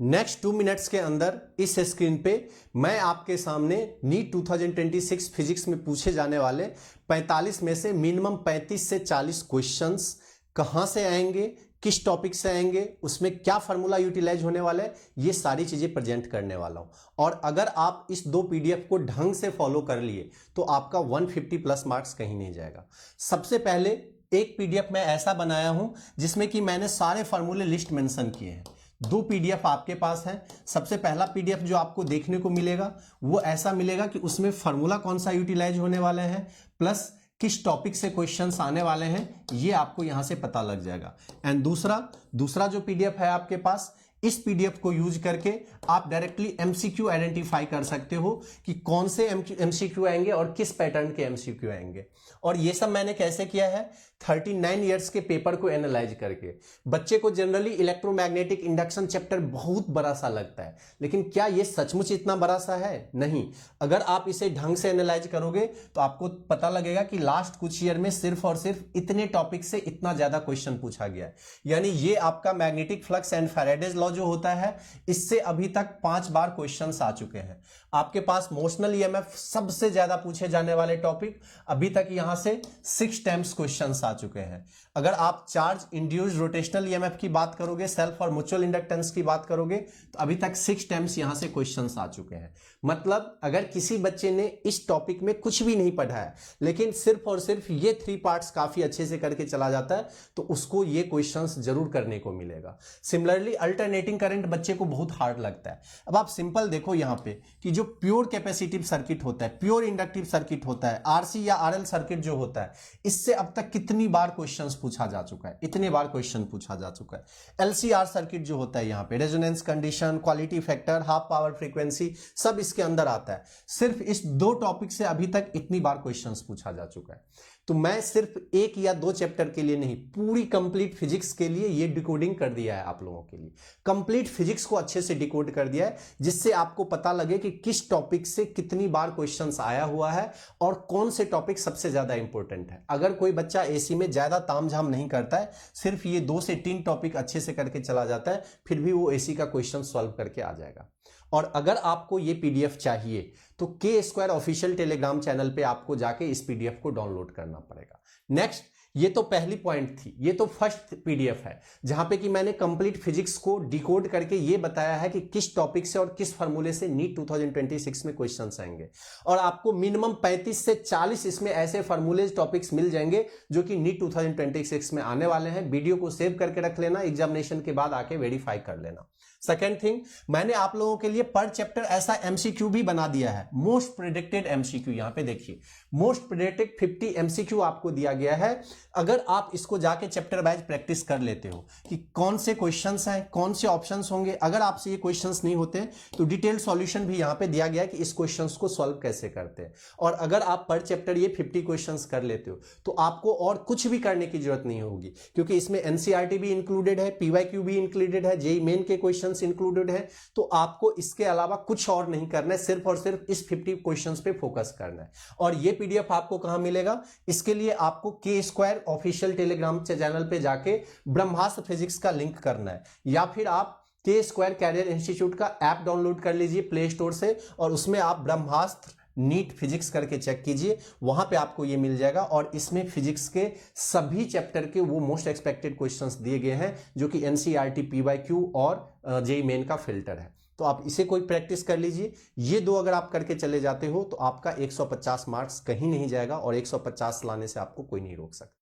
Next 2 minutes के अंदर इस स्क्रीन पे मैं आपके सामने नीट 2026 फिजिक्स में पूछे जाने वाले 45 में से मिनिमम 35 से 40 क्वेश्चंस कहां से आएंगे, किस टॉपिक से आएंगे, उसमें क्या फार्मूला यूटिलाइज होने वाला है, ये सारी चीजें प्रेजेंट करने वाला हूं। और अगर आप इस 2 पीडीएफ को ढंग से फॉलो कर लिए तो आपका 150 प्लस मार्क्स कहीं नहीं जाएगा। सबसे पहले एक पीडीएफ मैं ऐसा बनाया हूं जिसमें कि मैंने सारे फार्मूले लिस्ट मेंशन किए हैं। 2 पीडीएफ आपके पास है। सबसे पहला पीडीएफ जो आपको देखने को मिलेगा वो ऐसा मिलेगा कि उसमें फार्मूला कौन सा यूटिलाइज होने वाले हैं प्लस किस टॉपिक से क्वेश्चंस आने वाले हैं, ये आपको यहां से पता लग जाएगा। एंड दूसरा जो पीडीएफ है आपके पास, इस पीडीएफ को यूज करके आप डायरेक्टली एमसीक्यू आइडेंटिफाई कर सकते हो कि कौन से एमसीक्यू आएंगे और किस पैटर्न के एमसीक्यू आएंगे। और ये सब मैंने कैसे किया है, 39 इयर्स के पेपर को एनालाइज करके। बच्चे को जनरली इलेक्ट्रोमैग्नेटिक इंडक्शन चैप्टर बहुत बड़ा सा लगता है, लेकिन क्या ये सचमुच इतना बड़ा सा है? नहीं। अगर आप इसे ढंग से एनालाइज करोगे तो आपको पता लगेगा कि लास्ट कुछ ईयर में सिर्फ और सिर्फ इतने टॉपिक से इतना ज्यादा क्वेश्चन पूछा गया है। यानी ये आपका magnetic flux and Faraday's law जो होता है, इससे अभी तक 5 बार क्वेश्चंस आ चुके हैं। आपके पास मोशनल ईएमएफ सबसे ज्यादा पूछे जाने वाले टॉपिक, अभी तक यहां से 6 टाइम्स क्वेश्चंस आ चुके हैं। अगर आप चार्ज इंड्यूस्ड रोटेशनल ईएमएफ की बात करोगे, सेल्फ और म्यूचुअल इंडक्टेंस की बात करोगे, तो अभी तक 6 टाइम्स यहां से क्वेश्चंस आ चुके हैं। मतलब अगर किसी बच्चे ने इस टॉपिक में कुछ भी नहीं पढ़ा है, लेकिन सिर्फ और सिर्फ ये 3 पार्ट्स काफी अच्छे से करके चला जाता है, तो उसको ये क्वेश्चंस जरूर करने को मिलेगा। सिमिलरली अल्टरनेटिंग करंट बच्चे को बहुत हार्ड लगता है। अब आप सिंपल देखो यहां पे कि जो प्योर कैपेसिटिव सर्किट होता है, प्योर इंडक्टिव सर्किट होता है, आरसी या आरएल सर्किट जो होता है, इससे अब तक कितनी बार क्वेश्चंस पूछा जा चुका है, इतने बार क्वेश्चन पूछा जा चुका है। एलसीआर सर्किट जो होता है, यहां पे resonance condition, quality factor, half power frequency, सब इसके अंदर आता है। सिर्फ इस 2 टॉपिक से अभी तक इतनी बार क्वेश्चंस पूछा जा चुका है। तो मैं सिर्फ 1 या 2 चैप्टर के लिए नहीं, पूरी कंप्लीट फिजिक्स के लिए ये डिकोडिंग कर दिया है आप लोगों के लिए। कंप्लीट फिजिक्स को अच्छे से डिकोड कर दिया है, जिससे आपको पता लगे कि किस टॉपिक से कितनी बार क्वेश्चंस आया हुआ है और कौन से टॉपिक सबसे ज्यादा इंपॉर्टेंट है। अगर कोई बच्चा एसी में ज्यादा तामझाम नहीं करता है, सिर्फ ये 2 से 3 टॉपिक अच्छे से करके चला जाता है, फिर भी वो एसी का क्वेश्चन सॉल्व करके आ जाएगा। और अगर आपको ये पीडीएफ चाहिए तो K² ऑफिशियल टेलीग्राम चैनल पे आपको जाके इस पीडीएफ को डाउनलोड करना पड़ेगा। नेक्स्ट, ये तो पहली पॉइंट थी, ये तो फर्स्ट पीडीएफ है जहां पे कि मैंने कंप्लीट फिजिक्स को डिकोड करके ये बताया है कि किस टॉपिक से और किस फार्मूले से नीट 2026 में क्वेश्चंस आएंगे। और आपको मिनिमम 35 से 40 इसमें ऐसे फार्मूले टॉपिक्स मिल जाएंगे जो कि नीट 2026 में आने वाले हैं। वीडियो को सेव करके रख लेना, एग्जामिनेशन के बाद आके वेरीफाई कर लेना। सेकेंड थिंग, मैंने आप लोगों के लिए पर चैप्टर ऐसा एमसीक्यू भी बना दिया है, मोस्ट प्रेडिक्टेड एमसीक्यू। यहां पे देखिए, मोस्ट प्रेडिक्टेड 50 एमसीक्यू आपको दिया गया है। अगर आप इसको जाके चैप्टर वाइज प्रैक्टिस कर लेते हो कि कौन से क्वेश्चंस हैं, कौन से ऑप्शंस होंगे, अगर आपसे ये क्वेश्चंस नहीं होते तो डिटेल सॉल्यूशन भी यहां पे दिया गया है कि इस क्वेश्चंस को सॉल्व कैसे करते हैं। और अगर आप पर चैप्टर ये 50 क्वेश्चंस कर लेते हो तो आपको और कुछ भी करने की जरूरत नहीं होगी, क्योंकि इसमें एनसीईआरटी भी इंक्लूडेड है, पीवाईक्यू भी इंक्लूडेड है, जेईई मेन के क्वेश्चन इंक्लूडेड है। तो आपको इसके अलावा कुछ और नहीं करना है, सिर्फ और सिर्फ इस 50 क्वेश्चंस पे फोकस करना है। और ये पीडीएफ आपको कहां मिलेगा? इसके लिए आपको K² ऑफिशियल टेलीग्राम चैनल पे जाके ब्रह्मास्त्र फिजिक्स का लिंक करना है, या फिर आप K² कैरियर इंस्टीट्यूट का ऐप डाउनलोड कर लीजिए प्ले स्टोर से, और उसमें आप ब्रह्मास्त्र नीट फिजिक्स करके चेक कीजिए, वहां पे आपको ये मिल जाएगा। और इसमें फिजिक्स के सभी चैप्टर के वो मोस्ट एक्सपेक्टेड क्वेश्चंस दिए गए हैं जो कि एनसीईआरटी, पीवाईक्यू और जेईई मेन का फिल्टर है। तो आप इसे कोई प्रैक्टिस कर लीजिए। ये 2 अगर आप करके चले जाते हो तो आपका 150 मार्क्स कहीं नहीं जाएगा, और 150 लाने से आपको कोई नहीं रोक सकता।